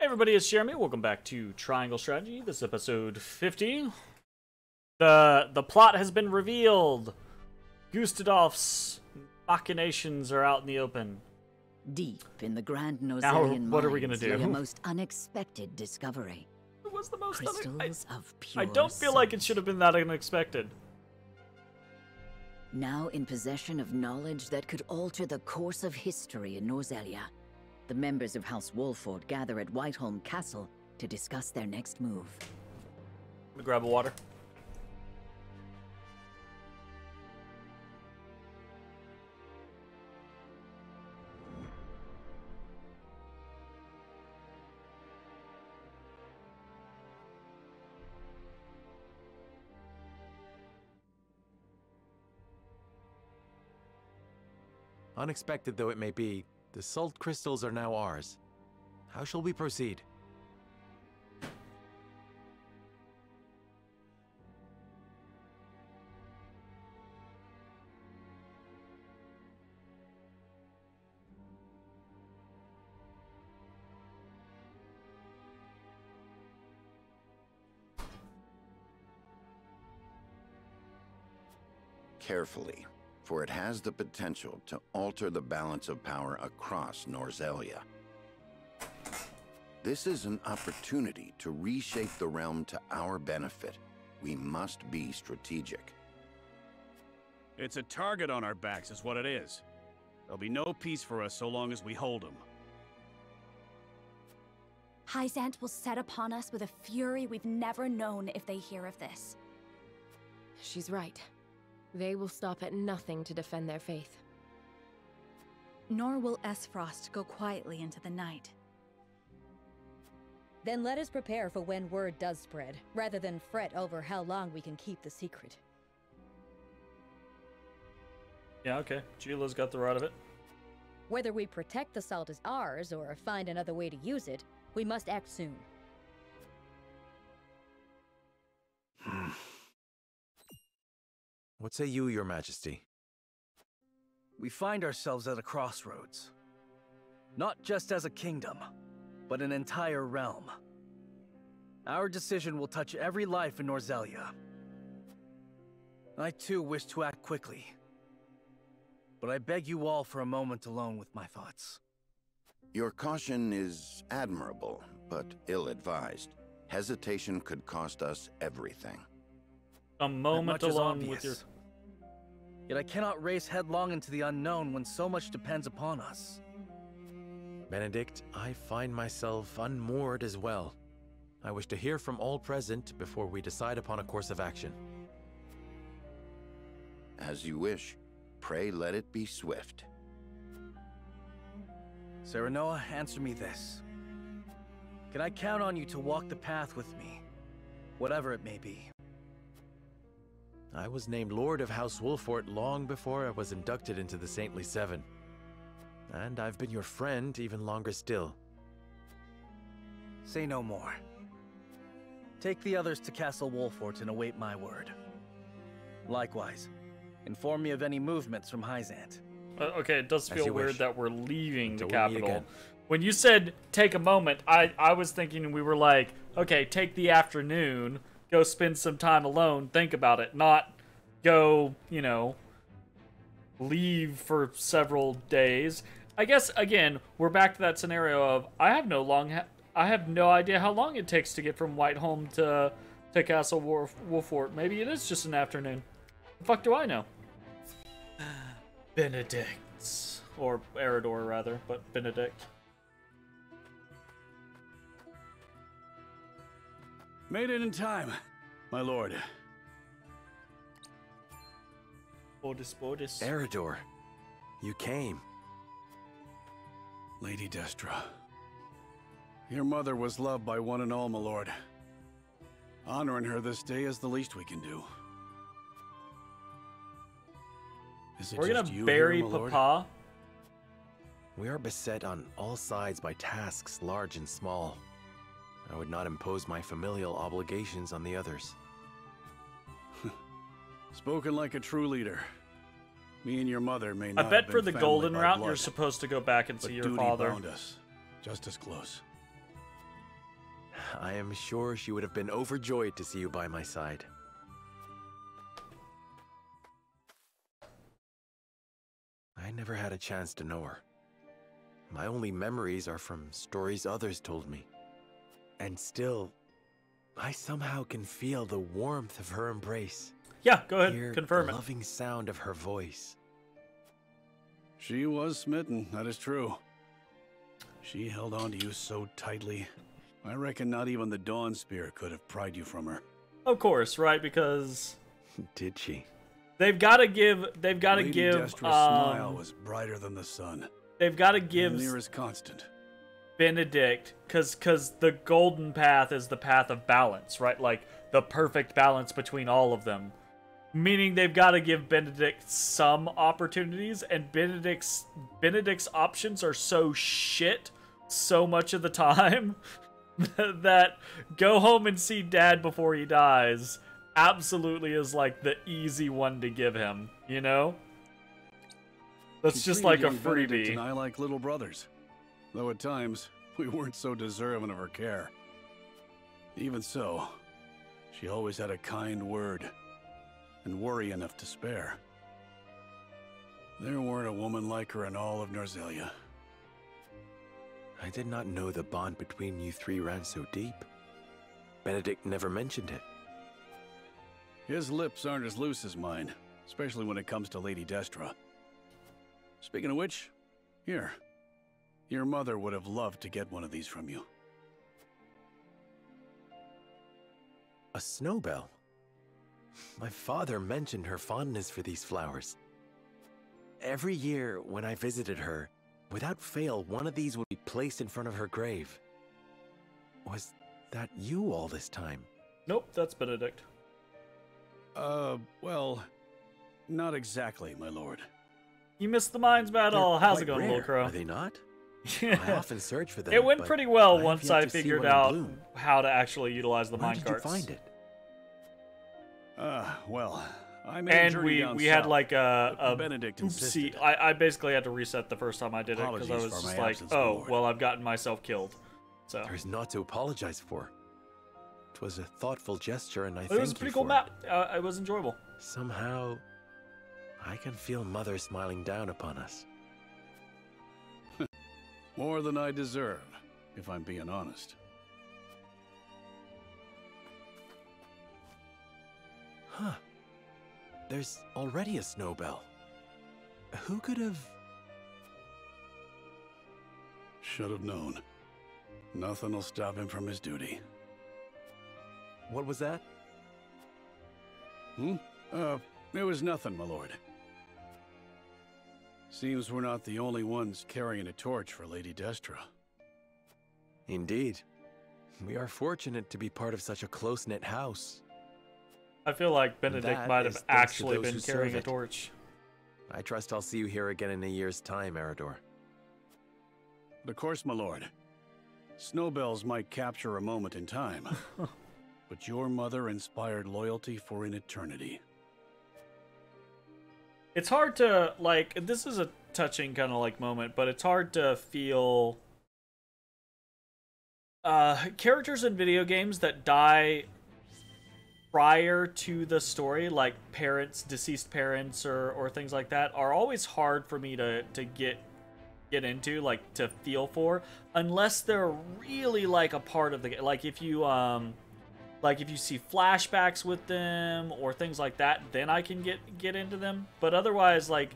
Hey everybody, it's Jeremy. Welcome back to Triangle Strategy. This is episode 50. The plot has been revealed. Gustadolf's machinations are out in the open. Deep in the Grand Now, Nosalian what are we gonna mines do? lay a most unexpected discovery. It was the most Crystals of pure I don't feel like it salt. should have been that unexpected. Now in possession of knowledge that could alter the course of history in Norzelia, the members of House Wolford gather at Whiteholm Castle to discuss their next move. Let me grab a water. Unexpected though it may be, the salt crystals are now ours. How shall we proceed? Carefully, for it has the potential to alter the balance of power across Norzelia. This is an opportunity to reshape the realm to our benefit. We must be strategic. It's a target on our backs is what it is. There'll be no peace for us so long as we hold them. Hyzant will set upon us with a fury we've never known if they hear of this. She's right. They will stop at nothing to defend their faith. Nor will Esfrost go quietly into the night. Then let us prepare for when word does spread, rather than fret over how long we can keep the secret. Yeah, okay. Gila's got the rot of it. Whether we protect the salt as ours or find another way to use it, we must act soon. What say you, Your Majesty? We find ourselves at a crossroads. Not just as a kingdom, but an entire realm. Our decision will touch every life in Norzelia. I too wish to act quickly. But I beg you all for a moment alone with my thoughts. Your caution is admirable, but ill-advised. Hesitation could cost us everything. A moment Much is alone with obvious. your... Yet I cannot race headlong into the unknown when so much depends upon us. Benedict, I find myself unmoored as well. I wish to hear from all present before we decide upon a course of action. As you wish. Pray let it be swift. Serenoa, answer me this. Can I count on you to walk the path with me, whatever it may be? I was named Lord of House Wolfort long before I was inducted into the Saintly Seven. And I've been your friend even longer still. Say no more. Take the others to Castle Wolfort and await my word. Likewise, inform me of any movements from Hyzant. Okay, it does As feel you weird wish. that we're leaving the Until we meet capital. again. When you said take a moment, I was thinking we were like, okay, take the afternoon, go spend some time alone, think about it, not go, you know, leave for several days. I guess, again, we're back to that scenario of I have no idea how long it takes to get from Whiteholm to Castle Wolfort. Maybe it is just an afternoon. The fuck do I know? Benedict. Or Eredor, rather, but Benedict. Made it in time, my lord. Bodis. Eredor, you came. Lady Destra. Your mother was loved by one and all, my lord. Honoring her this day is the least we can do. Is it We're just gonna you bury here, my lord? Papa. We are beset on all sides by tasks large and small. I would not impose my familial obligations on the others. Spoken like a true leader. Me and your mother may I not bet have for been the family golden by route, blood, you're supposed to go back and but see your duty father. bound us just as close. I am sure she would have been overjoyed to see you by my side. I never had a chance to know her. My only memories are from stories others told me. And still, I somehow can feel the warmth of her embrace. Yeah, go ahead, Hear confirm the it. loving sound of her voice. She was smitten, that is true. She held on to you so tightly. I reckon not even the Dawn Spear could have pried you from her. Of course, right? Because Did she? they've got to give. Lady Destra's smile was brighter than the sun. They've got to give Near as constant. Benedict, because the golden path is the path of balance, right? Like the perfect balance between all of them. Meaning they've got to give Benedict some opportunities, and Benedict's options are so shit so much of the time that go home and see Dad before he dies absolutely is like the easy one to give him, you know? That's She just treated like a young Benedict freebie. and I like little brothers, though at times we weren't so deserving of her care. Even so, she always had a kind word and worry enough to spare. There weren't a woman like her in all of Norzelia. I did not know the bond between you three ran so deep. Benedict never mentioned it. His lips aren't as loose as mine, especially when it comes to Lady Destra. Speaking of which, here. Your mother would have loved to get one of these from you. A snowbell? My father mentioned her fondness for these flowers. Every year when I visited her, without fail, one of these would be placed in front of her grave. Was that you all this time? Nope, that's Benedict. Well, not exactly, my lord. You missed the mines battle. They're How's it quite going, rare, Little Crow? Are they not? I often search for them. It went but pretty well I have once yet I to see figured one in out bloom. how to actually utilize the Where mine did you carts. find it? Well, I made a And journey down we had south, like but a Benedict oopsie. insisted. I basically had to reset the first time I did it because I Apologies was for just my like, absence, my oh, lord. well, I've gotten myself killed. So There's naught to apologize for. It was a thoughtful gesture, and I it thank was a you pretty cool for map. It was enjoyable. it. Somehow, I can feel Mother smiling down upon us. More than I deserve, if I'm being honest. Huh. There's already a snowbell. Who could have... Should have known. Nothing will stop him from his duty. What was that? It was nothing, my lord. Seems we're not the only ones carrying a torch for Lady Destra. Indeed. We are fortunate to be part of such a close-knit house. I feel like Benedict That might is have thanks to actually those been who serve carrying a it. torch. I trust I'll see you here again in a year's time, Eridor. Of course, my lord. Snowbells might capture a moment in time, but your mother inspired loyalty for an eternity. It's hard to, like, this is a touching kind of like moment, but it's hard to feel characters in video games that die prior to the story, like parents, deceased parents, or things like that, are always hard for me to get into, like, to feel for, unless they're really like a part of the game. Like if you see flashbacks with them or things like that, then I can get into them. But otherwise, like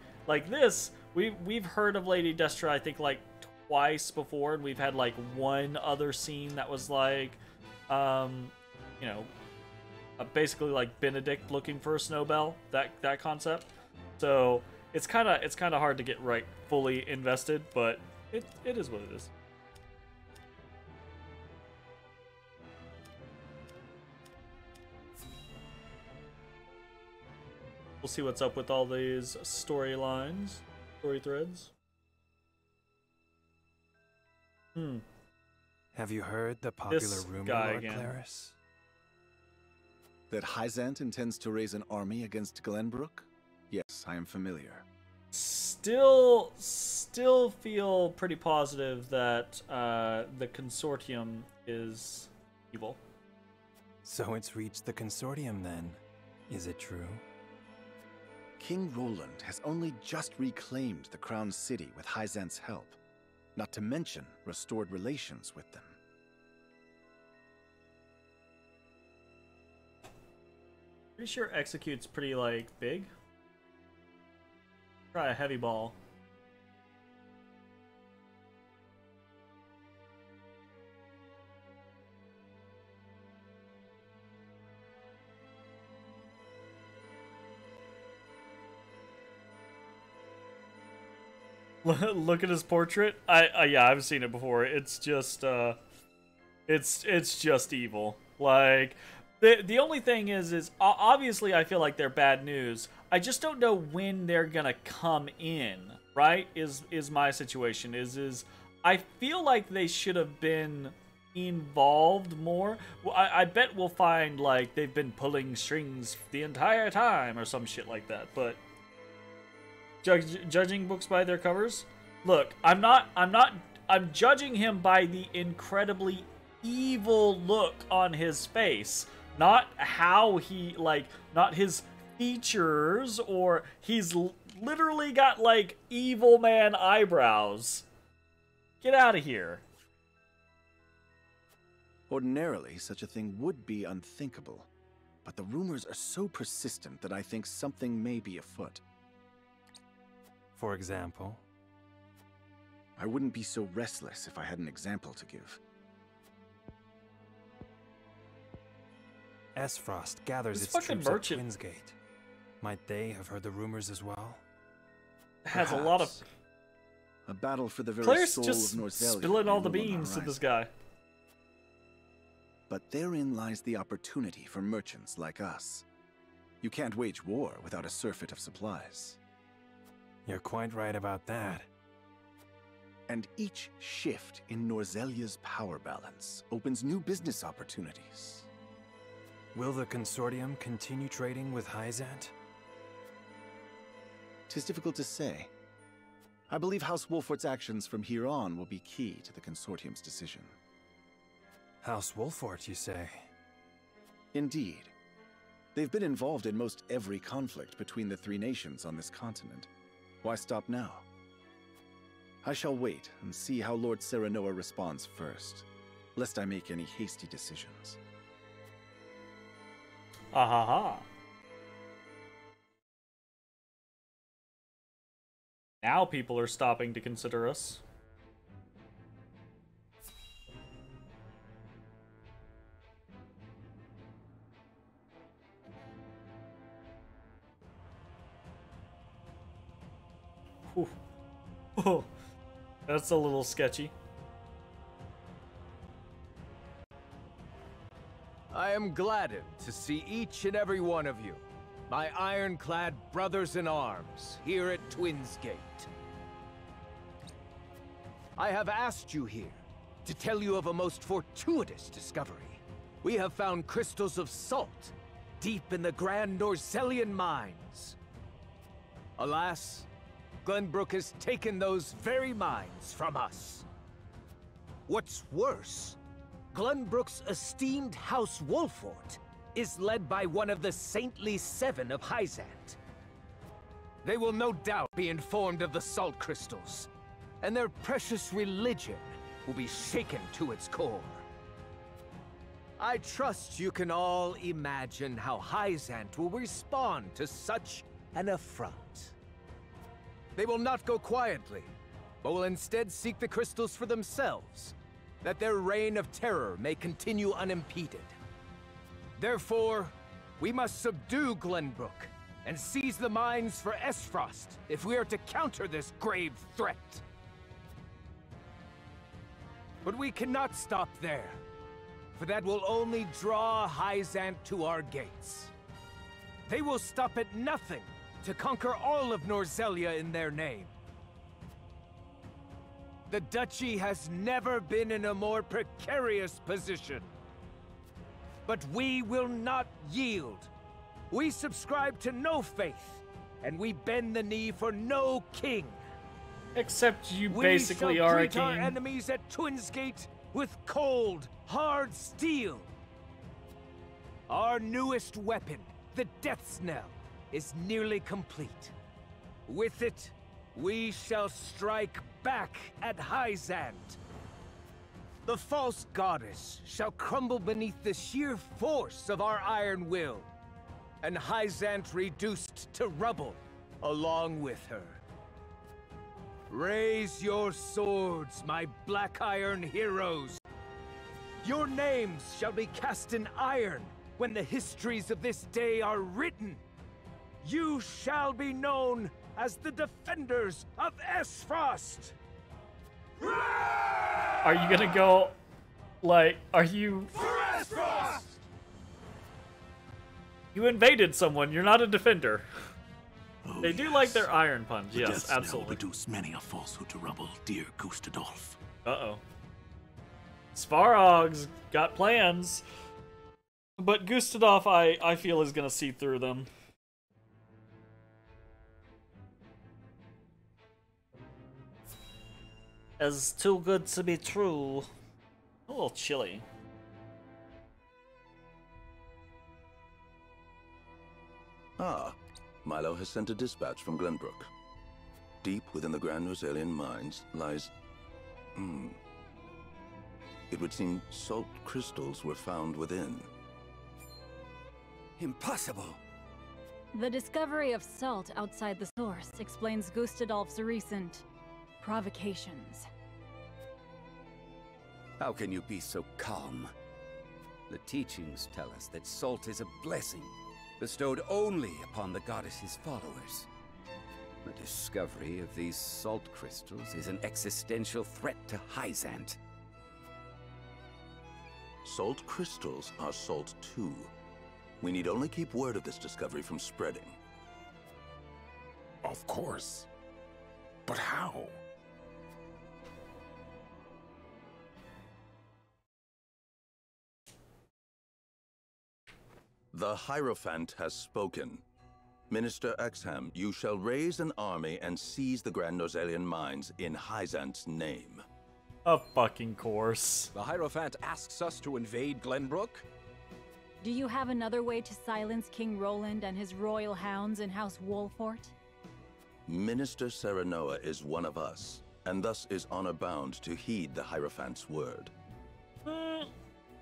this, we've heard of Lady Destra, I think, like twice before, and we've had like one other scene that was like, you know, basically like Benedict looking for a snowbell, that concept. So it's kind of hard to get right fully invested, but it is what it is. We'll see what's up with all these storylines, story threads. Have you heard the popular This rumor, guy Lord again. Claris? That Hyzant intends to raise an army against Glenbrook? Yes, I am familiar. Still feel pretty positive that the consortium is evil. So it's reached the Consortium then. Is it true? King Roland has only just reclaimed the Crown City with Hyzant's help, not to mention restored relations with them. Pretty sure Execute's pretty, like, big. Try a heavy ball. Look at his portrait. Yeah, I've seen it before. It's just it's just evil. Like the only thing is obviously I feel like they're bad news. I just don't know when they're gonna come in. Right? Is my situation is I feel like they should have been involved more. Well, I bet we'll find like they've been pulling strings the entire time or some shit like that. But judging books by their covers? Look, I'm judging him by the incredibly evil look on his face. Not how he, like, not his features, or he's literally got, like, evil man eyebrows. Get out of here. Ordinarily, such a thing would be unthinkable, but the rumors are so persistent that I think something may be afoot. For example? I wouldn't be so restless if I had an example to give. Esfrost gathers its troops at Twinsgate. Might they have heard the rumors as well? Has a lot of... A battle for the very Claire's soul just of Norzelia. spilling all the beans to this guy. But therein lies the opportunity for merchants like us. You can't wage war without a surfeit of supplies. You're quite right about that. And each shift in Norzelia's power balance opens new business opportunities. Will the Consortium continue trading with Hyzant? 'Tis difficult to say. I believe House Wolfort's actions from here on will be key to the Consortium's decision. House Wolfort, you say? Indeed. They've been involved in most every conflict between the three nations on this continent. Why stop now? I shall wait and see how Lord Serenoa responds first, lest I make any hasty decisions. Ahaha. Now people are stopping to consider us. Oh, that's a little sketchy. I am gladdened to see each and every one of you, my ironclad brothers in arms, here at Twinsgate. I have asked you here to tell you of a most fortuitous discovery. We have found crystals of salt deep in the Grand Norzelian mines. Alas, Glenbrook has taken those very mines from us. What's worse, Glenbrook's esteemed House Wolfort is led by one of the saintly seven of Hyzant. They will no doubt be informed of the salt crystals, and their precious religion will be shaken to its core. I trust you can all imagine how Hyzant will respond to such an affront. They will not go quietly, but will instead seek the crystals for themselves, that their reign of terror may continue unimpeded. Therefore, we must subdue Glenbrook and seize the mines for Esfrost if we are to counter this grave threat. But we cannot stop there, for that will only draw Hyzant to our gates. They will stop at nothing to conquer all of Norzelia in their name. The Duchy has never been in a more precarious position. But we will not yield. We subscribe to no faith, and we bend the knee for no king. Except you basically are a king. We shall greet our enemies at Twinsgate with cold, hard steel. Our newest weapon, the Death Knell, is nearly complete. With it, we shall strike back at Hyzant. The false goddess shall crumble beneath the sheer force of our iron will, and Hyzant reduced to rubble along with her. Raise your swords, my Black Iron heroes. Your names shall be cast in iron when the histories of this day are written. You shall be known as the defenders of Esfrost. Are you gonna go, like, are you... For Esfrost! You invaded someone, you're not a defender. Oh, they do like their iron punch, the yes, Death absolutely. Knell reduce many a falsehood to rubble, dear Gustadolf. Uh-oh. Svarog's got plans. But Gustadolf, I feel, is gonna see through them. As too good to be true. A little chilly. Ah, Milo has sent a dispatch from Glenbrook. Deep within the Grand Norsalian mines lies... It would seem salt crystals were found within. Impossible! The discovery of salt outside the source explains Gustadolf's recent provocations. How can you be so calm? The teachings tell us that salt is a blessing, bestowed only upon the goddess's followers. The discovery of these salt crystals is an existential threat to Hyzant. Salt crystals are salt too. We need only keep word of this discovery from spreading. Of course. But how? The Hierophant has spoken. Minister Exham, you shall raise an army and seize the Grand Norsalian mines in Hyzant's name. Of fucking course. The Hierophant asks us to invade Glenbrook? Do you have another way to silence King Roland and his royal hounds in House Wolfort? Minister Serenoa is one of us, and thus is honor-bound to heed the Hierophant's word.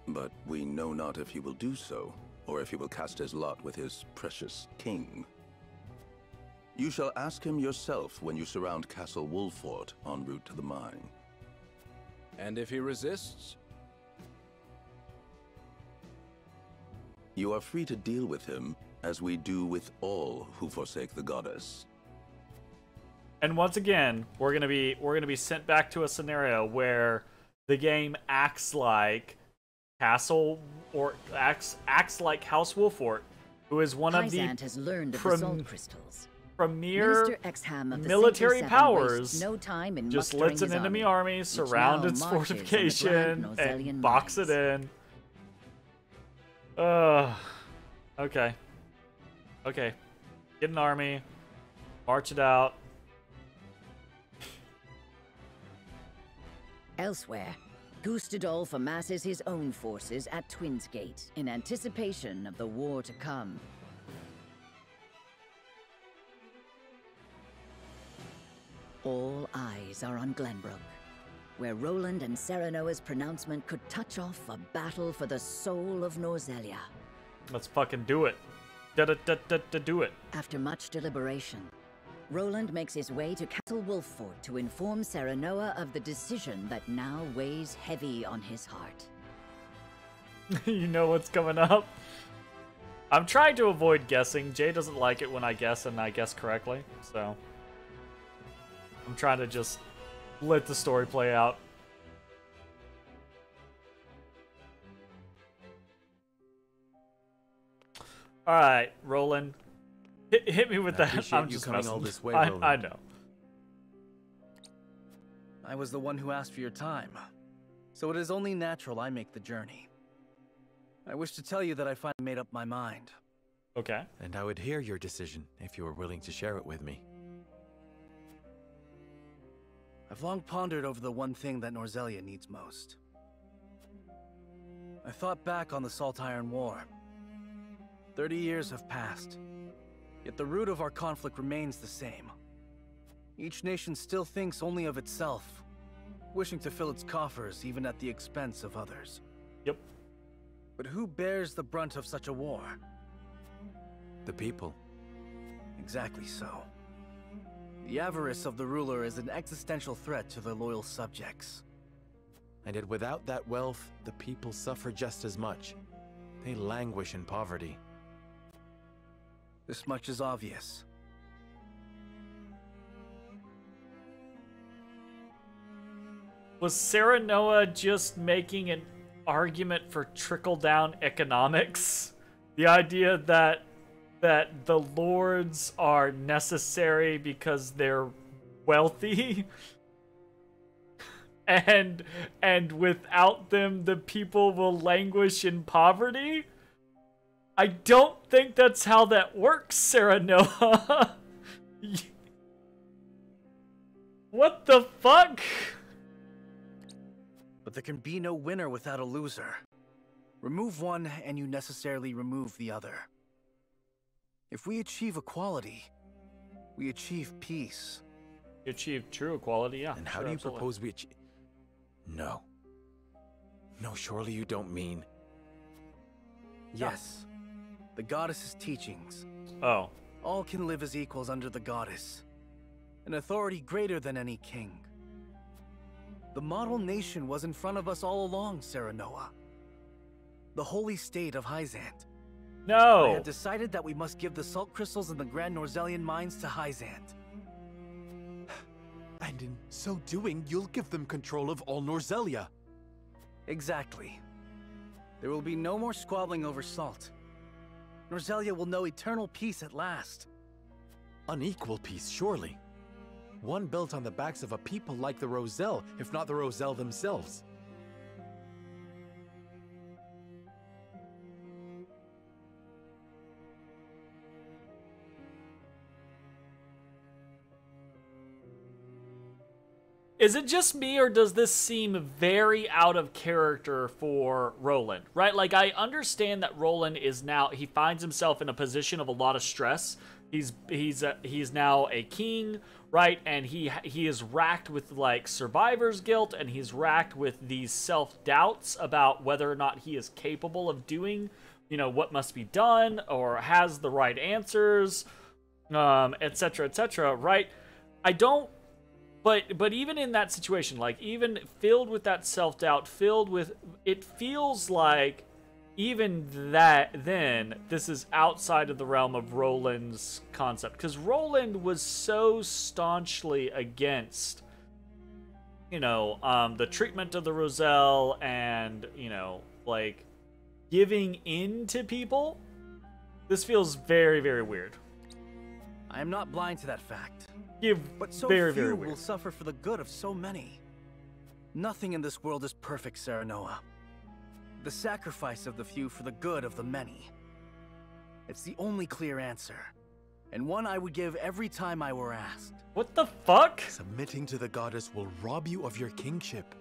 But we know not if he will do so, or if he will cast his lot with his precious king. You shall ask him yourself when you surround Castle Wolfort en route to the mine. And if he resists? You are free to deal with him, as we do with all who forsake the goddess. And once again, we're gonna be sent back to a scenario where the game acts like Castle or acts like House Wolfort, who is one of the has learned of the salt crystals. premier military powers. No time in just lets an enemy army surround its fortification and box it in. Okay. Okay. Get an army, march it out. Elsewhere, Gustadolf amasses his own forces at Twins Gate in anticipation of the war to come. All eyes are on Glenbrook, where Roland and Serenoa's pronouncement could touch off a battle for the soul of Norzelia. Let's fucking do it. Do it. After much deliberation, Roland makes his way to Castle Wolfort to inform Serenoa of the decision that now weighs heavy on his heart. You know what's coming up? I'm trying to avoid guessing. Jay doesn't like it when I guess and I guess correctly, so I'm trying to just let the story play out. All right, Roland, hit me with that. I'm just messing. All this way, I know. I was the one who asked for your time, so it is only natural I make the journey. I wish to tell you that I finally made up my mind. Okay. And I would hear your decision if you were willing to share it with me. I've long pondered over the one thing that Norzelia needs most. I thought back on the Salt Iron War. 30 years have passed, yet the root of our conflict remains the same. Each nation still thinks only of itself, wishing to fill its coffers even at the expense of others. Yep. But who bears the brunt of such a war? The people. Exactly so. The avarice of the ruler is an existential threat to their loyal subjects. And yet without that wealth, the people suffer just as much. They languish in poverty. This much is obvious. Was Serenoa just making an argument for trickle-down economics? The idea that the lords are necessary because they're wealthy, and without them the people will languish in poverty? I don't think that's how that works, Serenoa. What the fuck? But there can be no winner without a loser. Remove one and you necessarily remove the other. If we achieve equality, we achieve peace. You achieve true equality, yeah. And how do you propose we achieve? No. No, surely you don't mean... Yes. The goddess's teachings. Oh. All can live as equals under the goddess. An authority greater than any king. The model nation was in front of us all along, Serenoa. The holy state of Hyzant. No! I have decided that we must give the salt crystals in the Grand Norzelian mines to Hyzant. And in so doing, you'll give them control of all Norzelia. Exactly. There will be no more squabbling over salt. Norzelia will know eternal peace at last. Unequal peace, surely. One built on the backs of a people like the Roselle, if not the Roselle themselves. Is it just me, or does this seem very out of character for Roland, right? Like, I understand that Roland is now, he finds himself in a position of a lot of stress. He's now a king, right? And he is racked with, like, survivor's guilt, and he's racked with these self-doubts about whether or not he is capable of doing, you know, what must be done, or has the right answers, etc., right? I don't... But even in that situation, like, even filled with that self-doubt, filled with... It feels like even then, this is outside of the realm of Roland's concept. Because Roland was so staunchly against, you know, the treatment of the Roselle and, you know, like, giving in to people. This feels very, very weird. I am not blind to that fact. But so very, few very weird. will suffer for the good of so many. Nothing in this world is perfect, Serenoa. The sacrifice of the few for the good of the many. It's the only clear answer, and one I would give every time I were asked. What the fuck? Submitting to the goddess will rob you of your kingship.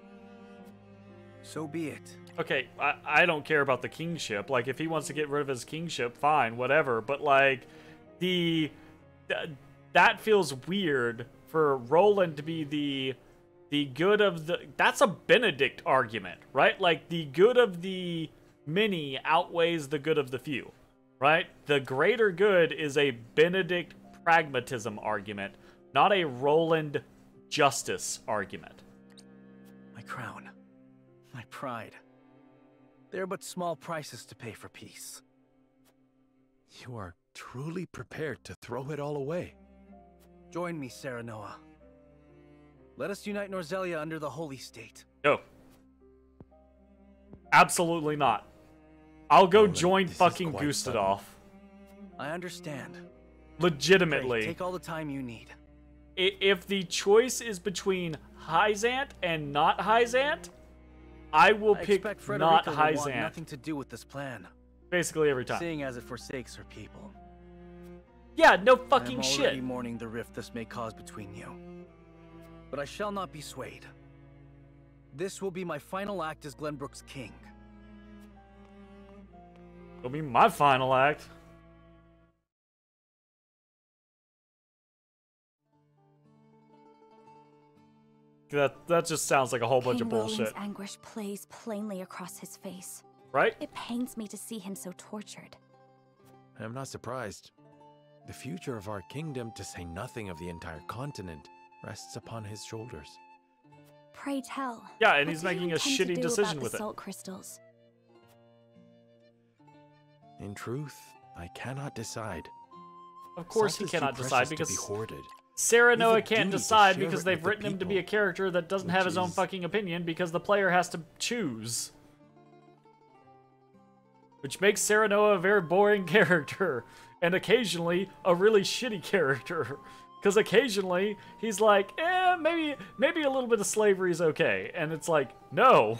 So be it. Okay, I don't care about the kingship. Like, if he wants to get rid of his kingship, fine, whatever. But, like, that feels weird for Roland to be the good of the... That's a Benedict argument, right? Like, the good of the many outweighs the good of the few, right? The greater good is a Benedict pragmatism argument, not a Roland justice argument. My crown, my pride. They are but small prices to pay for peace. You are truly prepared to throw it all away. Join me, Serenoa. Let us unite Norzelia under the Holy State. No. Absolutely not. I'll go join fucking Gustadolf. I understand. Legitimately. Great. Take all the time you need. If the choice is between Hyzant and not Hyzant, I will pick not Hyzant. Want nothing to do with this plan. Basically every time. Seeing as it forsakes her people. Yeah, no fucking shit. I'm already mourning the rift this may cause between you. But I shall not be swayed. This will be my final act as Glenbrook's king. It'll be my final act. That just sounds like a whole bunch of bullshit. Roland's anguish plays plainly across his face. Right? It pains me to see him so tortured. I'm not surprised. The future of our kingdom, to say nothing of the entire continent, rests upon his shoulders. Pray tell. Yeah, and what he's do you making a intend to shitty do decision about with the it. salt crystals? In truth, I cannot decide. Of course Salt he is too cannot precious decide to because be hoarded. Sarah We've a Noah duty can't to decide share because it they've with the written him to be a people, character that doesn't have his own is- fucking opinion because the player has to choose. Which makes Sarah Noah a very boring character, and occasionally a really shitty character. Because occasionally he's like, maybe a little bit of slavery is okay, and it's like, no.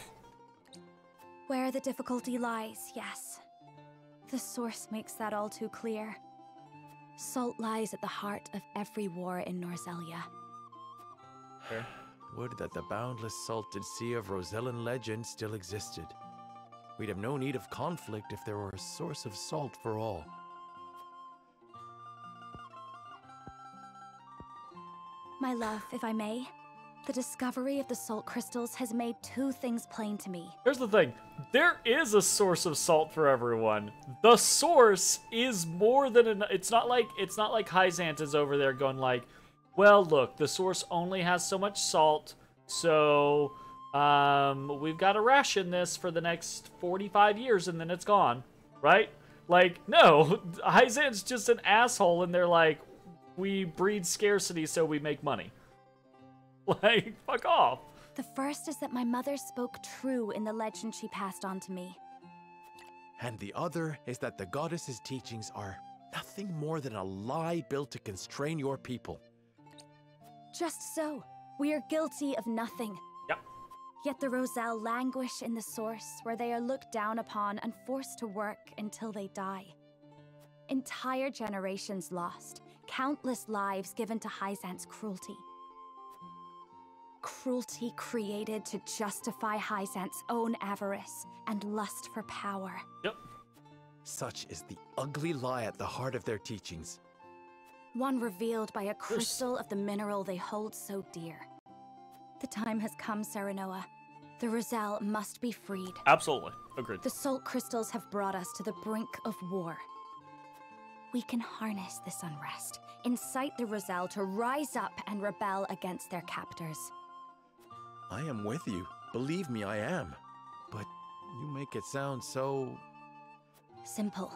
Where the difficulty lies, yes. The source makes that all too clear. Salt lies at the heart of every war in Norzelia. Would that the boundless salted sea of Rosellan legend still existed. We'd have no need of conflict if there were a source of salt for all. My love, if I may, the discovery of the salt crystals has made two things plain to me. Here's the thing. There is a source of salt for everyone. The source is more than enough. It's not like Hyzant is over there going like, well, look, the source only has so much salt, so we've got to ration this for the next 45 years and then it's gone, right? Like, no, Hyzant's just an asshole and they're like, we breed scarcity so we make money. Like, fuck off. The first is that my mother spoke true in the legend she passed on to me. And the other is that the goddess's teachings are nothing more than a lie built to constrain your people. Just so. We are guilty of nothing. Yep. Yet the Roselle languish in the source, where they are looked down upon and forced to work until they die. Entire generations lost. Countless lives given to Hyzant's cruelty. Cruelty created to justify Hyzant's own avarice and lust for power. Yep. Such is the ugly lie at the heart of their teachings. One revealed by a crystal of the mineral they hold so dear. The time has come, Sarah Noah. The Roselle must be freed. Absolutely. Agreed. The salt crystals have brought us to the brink of war. We can harness this unrest, incite the Roselle to rise up and rebel against their captors. I am with you. Believe me, I am. But you make it sound so... Simple.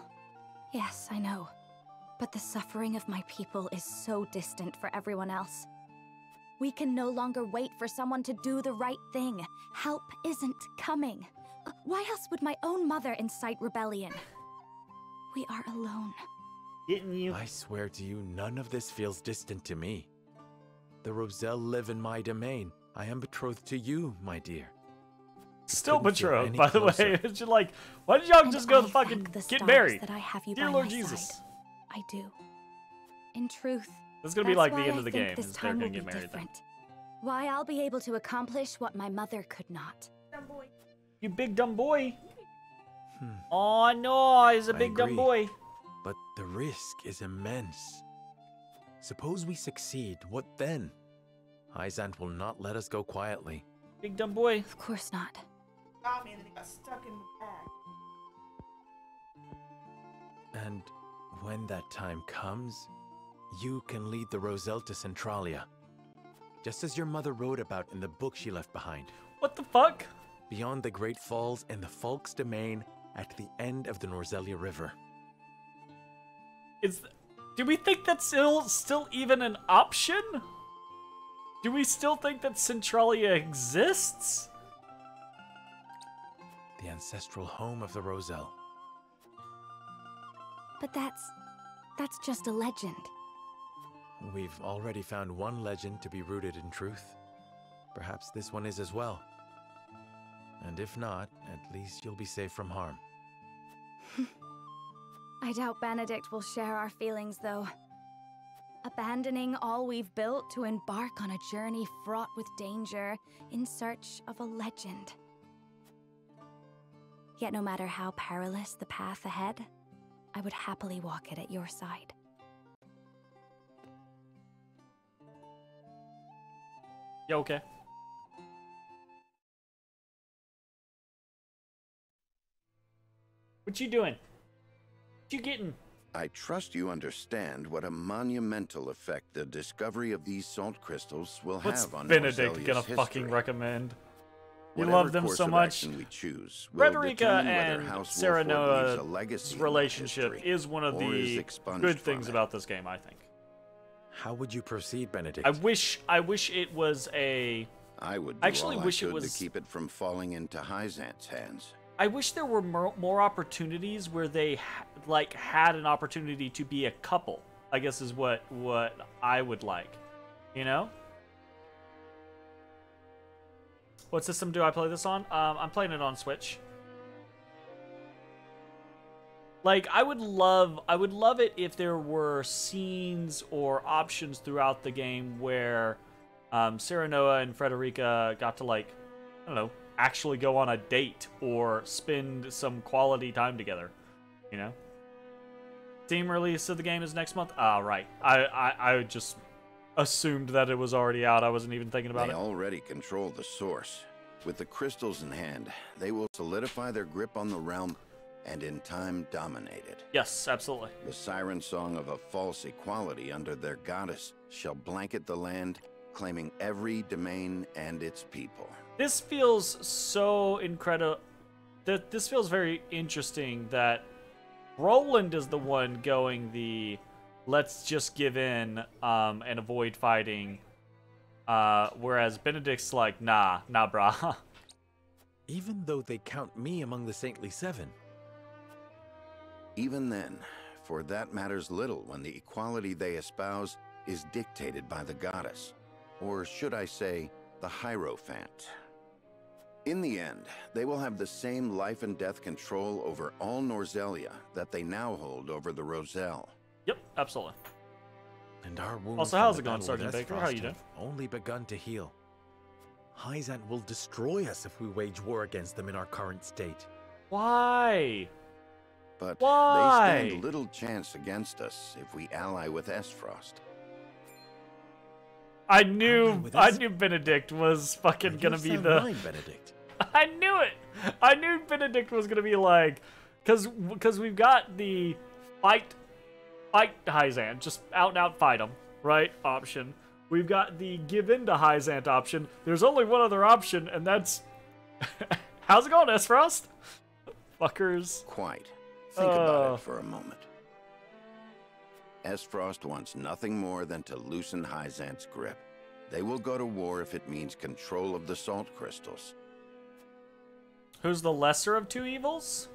Yes, I know. But the suffering of my people is so distant for everyone else. We can no longer wait for someone to do the right thing. Help isn't coming. Why else would my own mother incite rebellion? We are alone. Getting you. I swear to you, none of this feels distant to me. The Roselle live in my domain. I am betrothed to you, my dear. Still couldn't feel betrothed, any by the way. closer. It's just like, why did y'all And just go I to fucking thank the get stars married? that I have you Dear by Lord my Jesus. side. I do. In truth, This is gonna be that's like the why end I of the think game. This Is they're time gonna will get be married then. different. Why I'll be able to accomplish what my mother could not. You big dumb boy. Oh no, he's a I big dumb agree. boy. But the risk is immense. Suppose we succeed, what then? Hyzant will not let us go quietly. Big dumb boy. Of course not. Got me and then he got stuck in the bag. And when that time comes, you can lead the Roselle to Centralia. Just as your mother wrote about in the book she left behind. What the fuck? Beyond the Great Falls and the Falk's domain at the end of the Norzelia River. Do we think that's still even an option? Do we still think that Centralia exists? The ancestral home of the Roselle. But that's just a legend. We've already found one legend to be rooted in truth. Perhaps this one is as well. And if not, at least you'll be safe from harm. I doubt Benedict will share our feelings, though. Abandoning all we've built to embark on a journey fraught with danger in search of a legend. Yet no matter how perilous the path ahead, I would happily walk it at your side. You okay? What you doing? What you getting? I trust you understand what a monumental effect the discovery of these salt crystals will What's have on Benedict Norselia's gonna history. fucking recommend? You Whatever love them course so of much. action we choose will Frederica determine whether and House Sarah Wolford leaves a Noah's legacy in relationship history, is one of or is the expunged good from things it. about this game, I think. How would you proceed, Benedict? I wish it was a. I would I actually do all wish I it could was. to keep it from falling into Hyzant's hands. I wish there were more opportunities where they had an opportunity to be a couple. I guess is what I would like, you know. What system do I play this on? I'm playing it on Switch. Like, I would love it if there were scenes or options throughout the game where Sarah Noah and Frederica got to, like, I don't know, actually go on a date or spend some quality time together, you know? Steam release of the game is next month? Ah, right. I just assumed that it was already out. I wasn't even thinking about They it. already control the source. With the crystals in hand, they will solidify their grip on the realm and in time dominate it. Yes, absolutely. The siren song of a false equality under their goddess shall blanket the land, claiming every domain and its people. This feels so incredible. This feels very interesting that Roland is the one going the let's just give in and avoid fighting, whereas Benedict's like, nah, brah. Even though they count me among the Saintly Seven. Even then, for that matters little when the equality they espouse is dictated by the goddess, or should I say, the Hierophant. In the end, they will have the same life and death control over all Norzelia that they now hold over the Roselle. Yep, absolutely. And our wounds Also, from how's the it going, battle with Sergeant Baker? Esfrost How you doing? have only begun to heal. Hyzant will destroy us if we wage war against them in our current state. Why? But Why? they stand little chance against us if we ally with Esfrost. I knew Benedict was fucking gonna be the. Benedict. I knew it. I knew Benedict was gonna be like, because we've got the fight Hyzant, just out and out fight him, right? Option. We've got the give in to Hyzant option. There's only one other option, and that's how's it going, Esfrost? Fuckers. Quite. Think about it for a moment. Esfrost wants nothing more than to loosen Hyzant's grip. They will go to war if it means control of the salt crystals. Who's the lesser of two evils?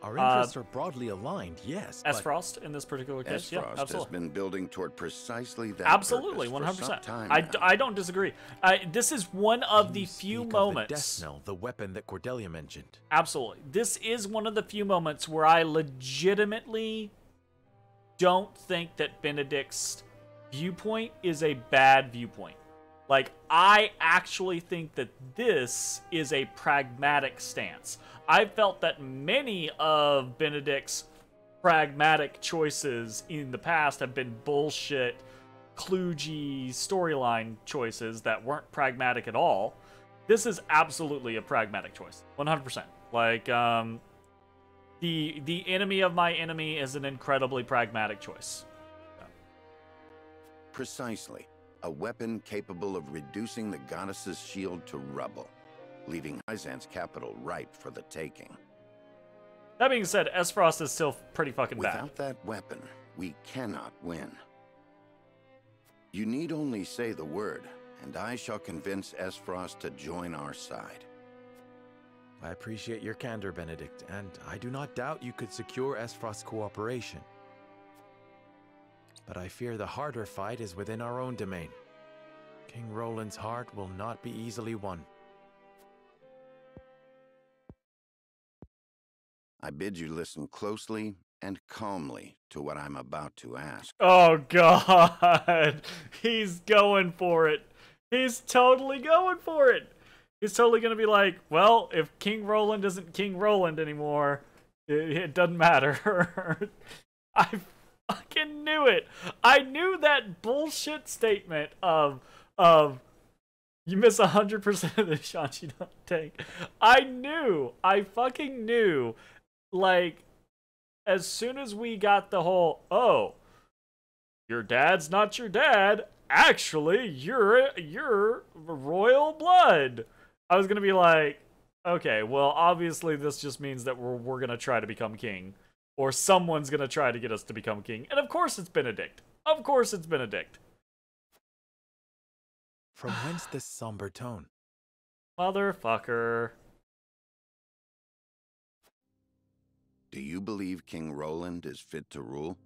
Our interests are broadly aligned, yes. Esfrost in this particular case. Yeah, Esfrost has absolutely. been building toward precisely that Absolutely, purpose for some 100%. time I now. don't disagree. This is one of the few moments. The death knell, the weapon that Cordelia mentioned. Absolutely. This is one of the few moments where I legitimately don't think that Benedict's viewpoint is a bad viewpoint. Like, I actually think that this is a pragmatic stance. I felt that many of Benedict's pragmatic choices in the past have been bullshit, kludgy storyline choices that weren't pragmatic at all. This is absolutely a pragmatic choice. 100%. Like, the enemy of my enemy is an incredibly pragmatic choice. Precisely. A weapon capable of reducing the goddess's shield to rubble, leaving Hyzant's capital ripe for the taking. That being said, Esfrost is still pretty fucking bad. Without that weapon, we cannot win. You need only say the word, and I shall convince Esfrost to join our side. I appreciate your candor, Benedict, and I do not doubt you could secure Esfrost's cooperation. But I fear the harder fight is within our own domain. King Roland's heart will not be easily won. I bid you listen closely and calmly to what I'm about to ask. Oh god, he's going for it. He's totally going for it. He's totally gonna be like, well, if King Roland isn't King Roland anymore, it doesn't matter. I fucking knew it. I knew that bullshit statement of you miss 100% of the shots you don't take. I fucking knew. Like, as soon as we got the whole, oh, your dad's not your dad. Actually, you're royal blood. I was gonna be like, okay, well, obviously this just means that we're gonna try to become king, or someone's gonna try to get us to become king, and of course it's Benedict. Of course it's Benedict. From whence this somber tone? Motherfucker. Do you believe King Roland is fit to rule?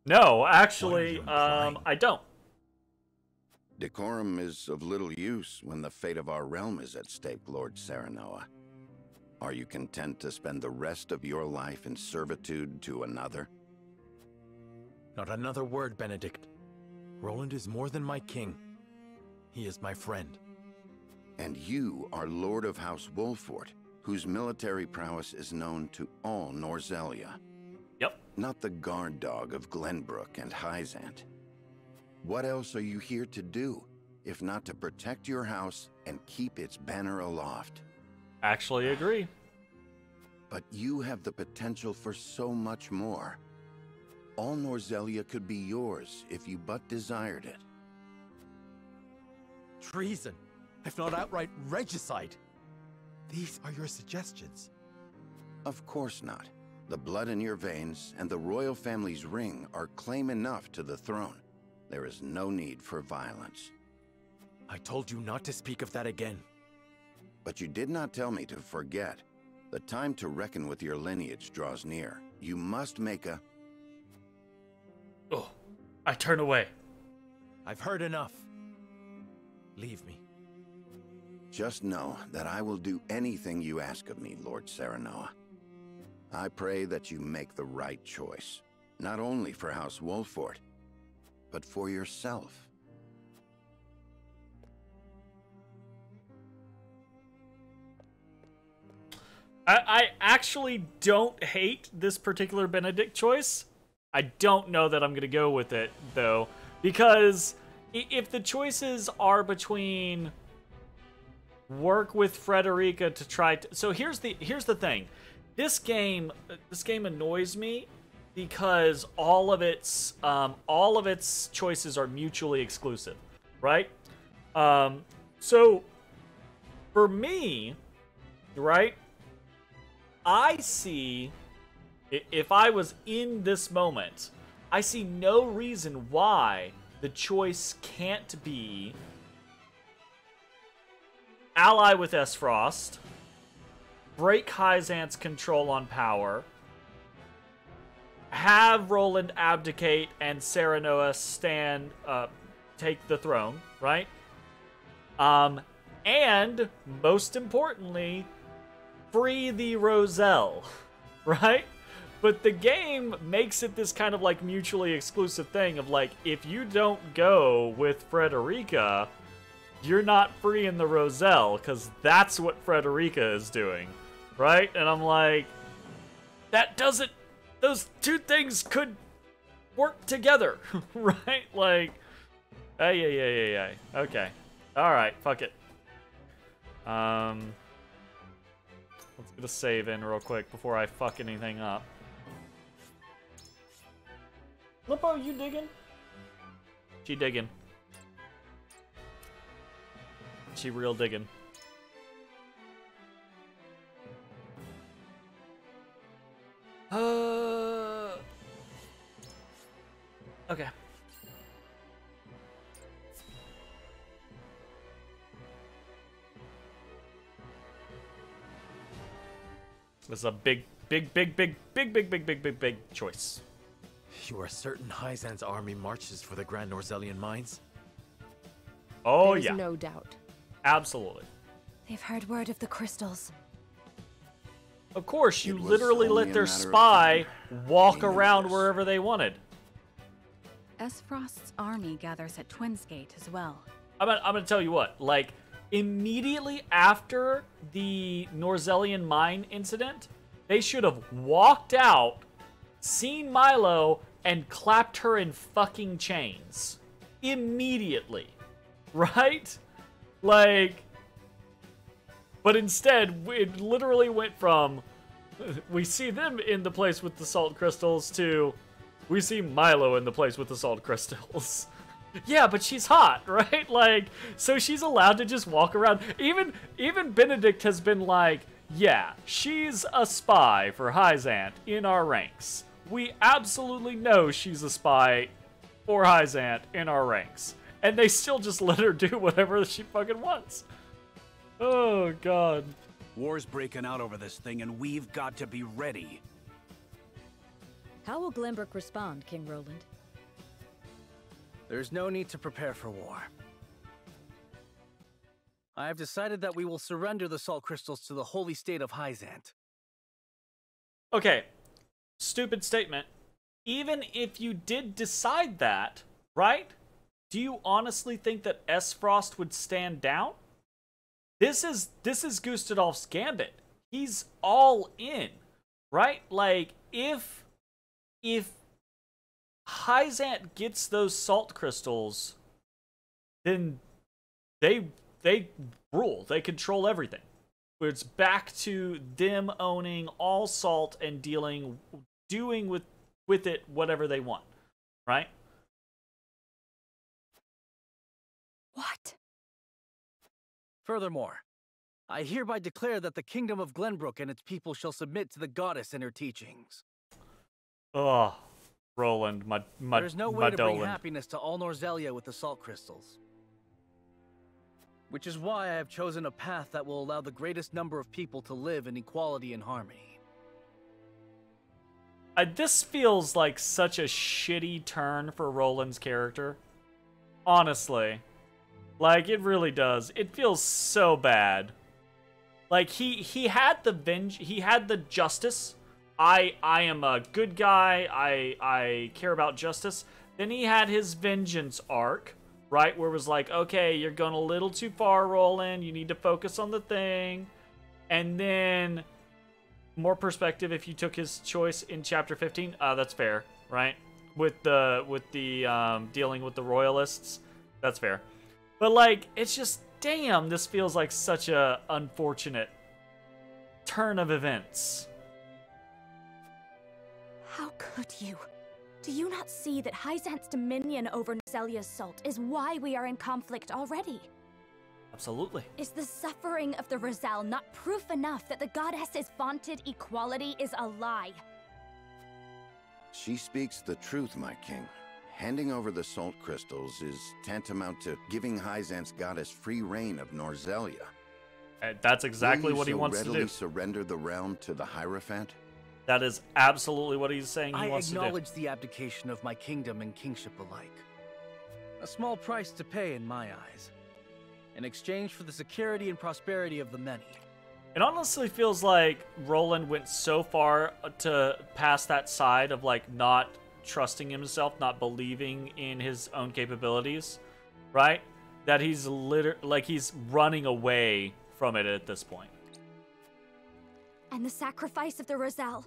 No, actually, I don't. Decorum is of little use when the fate of our realm is at stake, Lord Serenoa. Are you content to spend the rest of your life in servitude to another? Not another word, Benedict. Roland is more than my king. He is my friend. And you are Lord of House Wolfort, whose military prowess is known to all Norzelia. Yep. Not the guard dog of Glenbrook and Hyzant. What else are you here to do, if not to protect your house and keep its banner aloft? Actually agree. But you have the potential for so much more. All Norzelia could be yours if you but desired it. Treason, if not outright regicide. These are your suggestions. Of course not. The blood in your veins and the royal family's ring are claim enough to the throne. There is no need for violence. I told you not to speak of that again. But you did not tell me to forget. The time to reckon with your lineage draws near. You must make a... Oh, I turn away. I've heard enough. Leave me. Just know that I will do anything you ask of me, Lord Serenoa. I pray that you make the right choice, not only for House Wolfort, but for yourself. I actually don't hate this particular Benedict choice. I don't know that I'm going to go with it, though, because if the choices are between work with Frederica to try to... So here's the thing. This game annoys me because all of its choices are mutually exclusive, right? So for me, right, I see, if I was in this moment, I see no reason why the choice can't be ally with Esfrost, break Hyzant's control on power, have Roland abdicate and Serenoa take the throne, right? And most importantly, free the Roselle, right? But the game makes it this kind of like mutually exclusive thing of like, if you don't go with Frederica, you're not freeing the Roselle, because that's what Frederica is doing, right? And I'm like, that doesn't, those two things could work together, right? Like, yeah. Okay. Alright, fuck it. Let's get a save in real quick before I fuck anything up. Lippo, you digging? She digging. She real digging. Okay. This is a big choice. You are certain Hyzant's army marches for the Grand Norzelian mines? Oh, There's yeah. no doubt. Absolutely. They've heard word of the crystals. Of course, you It was literally only let a their matter of spy walk They knew around this. wherever they wanted. Esfrost's army gathers at Twinsgate as well. I'm gonna tell you what. Like, immediately after the Norzelian mine incident, they should have walked out, seen Milo, and clapped her in fucking chains. Immediately. Right? Like... But instead, it literally went from, we see them in the place with the salt crystals, to, we see Milo in the place with the salt crystals. Yeah, but she's hot, right? Like, so she's allowed to just walk around. Even Benedict has been like, yeah, she's a spy for Hyzant in our ranks. We absolutely know she's a spy for Hyzant in our ranks. And they still just let her do whatever she fucking wants. Oh, God. War's breaking out over this thing, and we've got to be ready. How will Glenbrook respond, King Roland? There's no need to prepare for war. I have decided that we will surrender the salt crystals to the holy state of Hyzant. Okay, stupid statement. Even if you did decide that, right? Do you honestly think that Esfrost would stand down? This is Gustadolf's gambit. He's all in, right? Like, if Hyzant gets those salt crystals, then they rule. They control everything. It's back to them owning all salt and doing with it whatever they want, right? What? Furthermore, I hereby declare that the kingdom of Glenbrook and its people shall submit to the goddess and her teachings. Oh, Roland, my There's no way to bring happiness to all Norzelia with the salt crystals. Which is why I have chosen a path that will allow the greatest number of people to live in equality and harmony. This feels like such a shitty turn for Roland's character. Honestly. Like, it really does. It feels so bad. Like, he had the justice. I am a good guy. I care about justice. Then he had his vengeance arc, right? Where it was like, okay, you're going a little too far, Roland. You need to focus on the thing. And then more perspective if you took his choice in chapter 15. That's fair, right? With the dealing with the royalists. That's fair. But, like, it's just, damn, this feels like such a unfortunate turn of events. How could you? Do you not see that Hyzant's dominion over Norzelia's salt is why we are in conflict already? Absolutely. Is the suffering of the Rizal not proof enough that the goddess's vaunted equality is a lie? She speaks the truth, my king. Handing over the salt crystals is tantamount to giving Hyzant's goddess free reign of Norzelia. That's exactly what he wants to do. Will you so readily surrender the realm to the Hierophant? That is absolutely what he's saying he wants to do. I acknowledge the abdication of my kingdom and kingship alike. A small price to pay in my eyes. In exchange for the security and prosperity of the many. It honestly feels like Roland went so far to pass that side of, like, not trusting himself, not believing in his own capabilities, right? That he's he's running away from it at this point. And the sacrifice of the Rizal.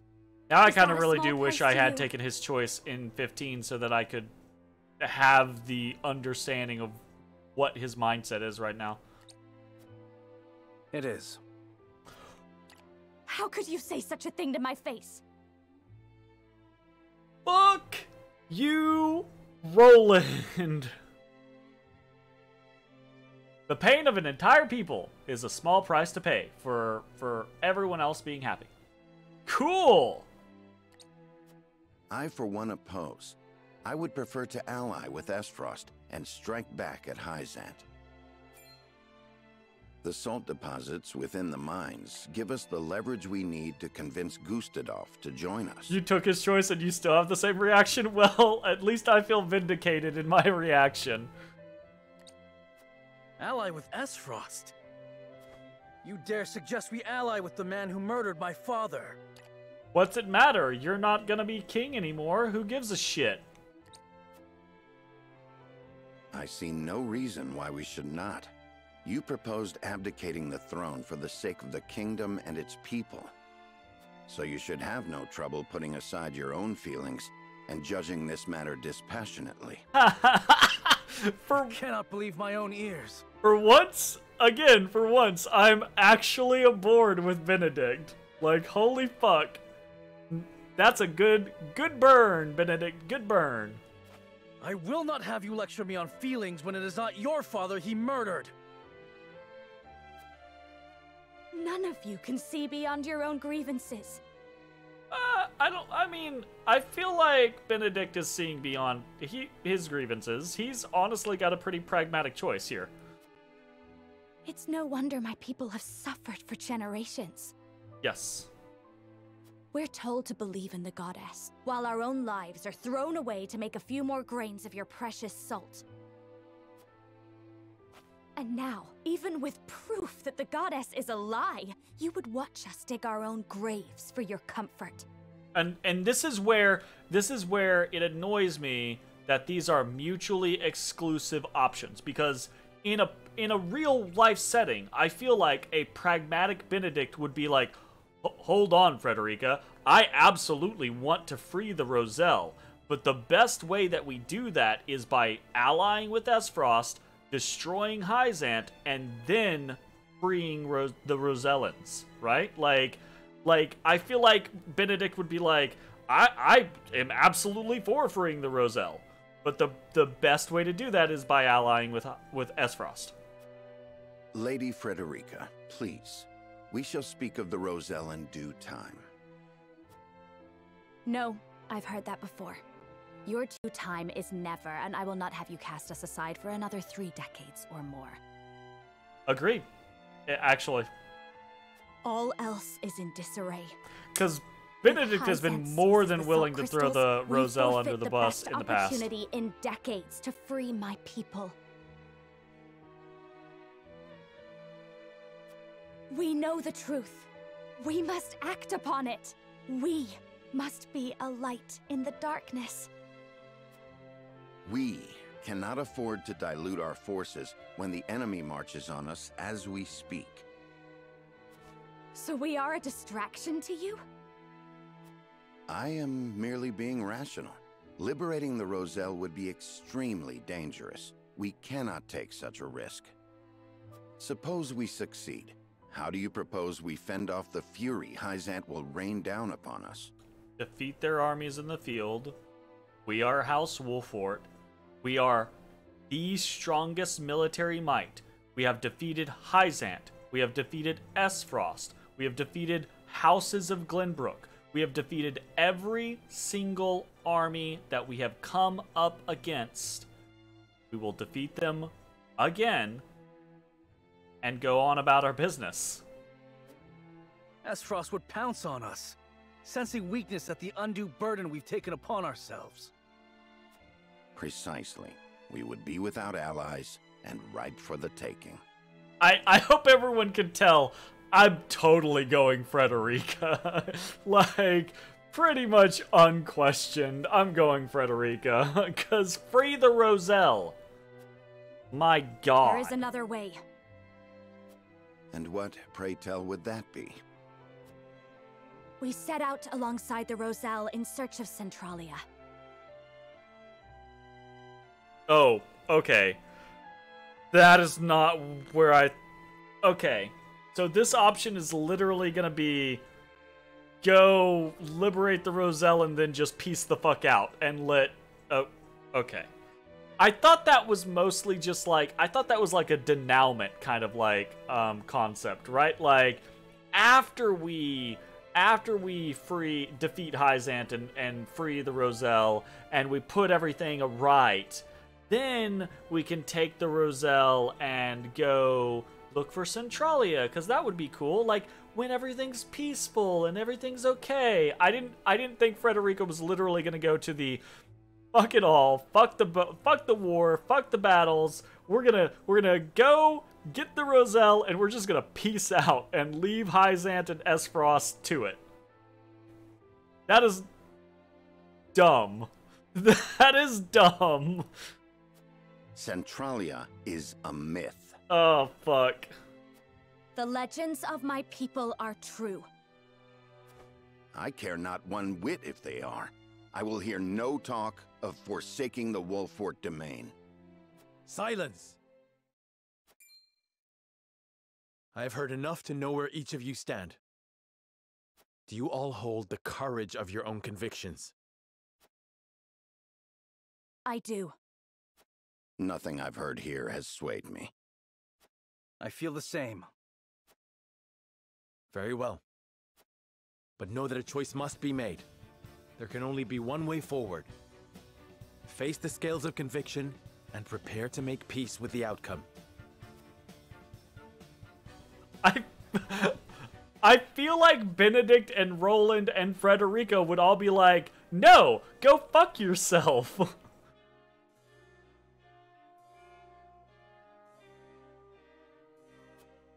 Now I kind of really do wish I had taken his choice in 15 so that I could have the understanding of what his mindset is right now. It is. How could you say such a thing to my face? Fuck you, Roland. The pain of an entire people is a small price to pay for everyone else being happy. Cool. I, for one, oppose. I would prefer to ally with Esfrost and strike back at Hyzant. The salt deposits within the mines give us the leverage we need to convince Gustadolf to join us. You took his choice and you still have the same reaction? Well, at least I feel vindicated in my reaction. Ally with Esfrost? You dare suggest we ally with the man who murdered my father? What's it matter? You're not gonna be king anymore. Who gives a shit? I see no reason why we should not. You proposed abdicating the throne for the sake of the kingdom and its people. So you should have no trouble putting aside your own feelings and judging this matter dispassionately. I cannot believe my own ears. For once, again, for once, I'm actually aboard with Benedict. Like, holy fuck. That's a good burn, Benedict, good burn. I will not have you lecture me on feelings when it is not your father he murdered. None of you can see beyond your own grievances. I feel like Benedict is seeing beyond his grievances. He's honestly got a pretty pragmatic choice here. It's no wonder my people have suffered for generations. Yes. We're told to believe in the goddess, while our own lives are thrown away to make a few more grains of your precious salt. And now, even with proof that the goddess is a lie, you would watch us dig our own graves for your comfort. And this is where it annoys me that these are mutually exclusive options, because in a real life setting, I feel like a pragmatic Benedict would be like, hold on, Frederica, I absolutely want to free the Roselle, but the best way that we do that is by allying with Esfrost, destroying Hyzant, and then freeing the Rosellans, right? Like, I feel like Benedict would be like, I am absolutely for freeing the Roselle, but the best way to do that is by allying with Esfrost. Lady Frederica, please. We shall speak of the Roselle in due time. No, I've heard that before. Your due time is never, and I will not have you cast us aside for another 3 decades or more. Agreed. Actually. All else is in disarray. Because Benedict has been more than willing to throw the Roselle under the bus in the past. Opportunity in decades to free my people. We know the truth. We must act upon it. We must be a light in the darkness. We cannot afford to dilute our forces when the enemy marches on us as we speak. So we are a distraction to you? I am merely being rational. Liberating the Roselle would be extremely dangerous. We cannot take such a risk. Suppose we succeed. How do you propose we fend off the fury Hyzant will rain down upon us? Defeat their armies in the field. We are House Wolfort. We are the strongest military might. We have defeated Hyzant. We have defeated Esfrost. We have defeated Houses of Glenbrook. We have defeated every single army that we have come up against. We will defeat them again and go on about our business. Esfrost would pounce on us, sensing weakness at the undue burden we've taken upon ourselves. Precisely. We would be without allies and ripe for the taking. I hope everyone can tell I'm totally going Frederica. Like, pretty much unquestioned, I'm going Frederica. Because free the Roselle. My God. There is another way. And what, pray tell, would that be? We set out alongside the Roselle in search of Centralia. Oh, okay. That is not where I... Okay. So this option is literally gonna be... Go liberate the Roselle and then just peace the fuck out and let... Oh, okay. I thought that was mostly just like... I thought that was like a denouement kind of like concept, right? Like, after we defeat Hyzant and free the Roselle and we put everything right, then we can take the Roselle and go look for Centralia, because that would be cool. Like, when everything's peaceful and everything's okay. I didn't think Frederica was literally gonna go to the fuck it all, fuck the war, fuck the battles. We're gonna go get the Roselle and we're just gonna peace out and leave Hyzant and Esfrost to it. That is dumb. That is dumb. Centralia is a myth. Oh, fuck. The legends of my people are true. I care not one whit if they are. I will hear no talk of forsaking the Wolfort domain. Silence! I have heard enough to know where each of you stand. Do you all hold the courage of your own convictions? I do. Nothing I've heard here has swayed me. I feel the same. Very well. But know that a choice must be made. There can only be one way forward. Face the scales of conviction and prepare to make peace with the outcome. I feel like Benedict and Roland and Frederica would all be like, no, go fuck yourself.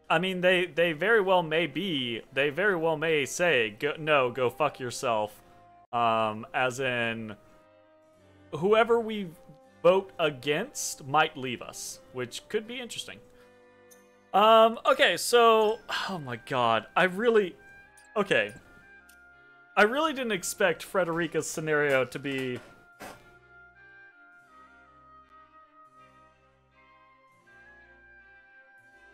I mean, they very well may be, they very well may say, go fuck yourself. As in, whoever we vote against might leave us, which could be interesting. Okay, so, oh my god, I really didn't expect Frederica's scenario to be...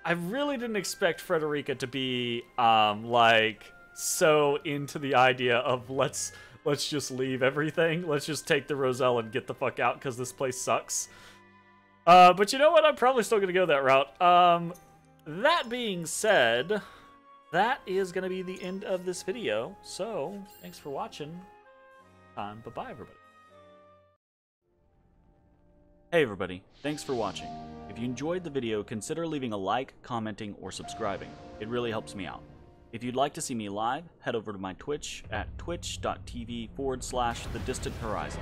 I really didn't expect Frederica to be, like, so into the idea of let's just leave everything. Let's just take the Roselle and get the fuck out because this place sucks. But you know what? I'm probably still gonna go that route. That being said, that is gonna be the end of this video. So, thanks for watching. Bye-bye, everybody. Hey everybody, thanks for watching. If you enjoyed the video, consider leaving a like, commenting, or subscribing. It really helps me out. If you'd like to see me live, head over to my Twitch at twitch.tv/thedistanthorizon.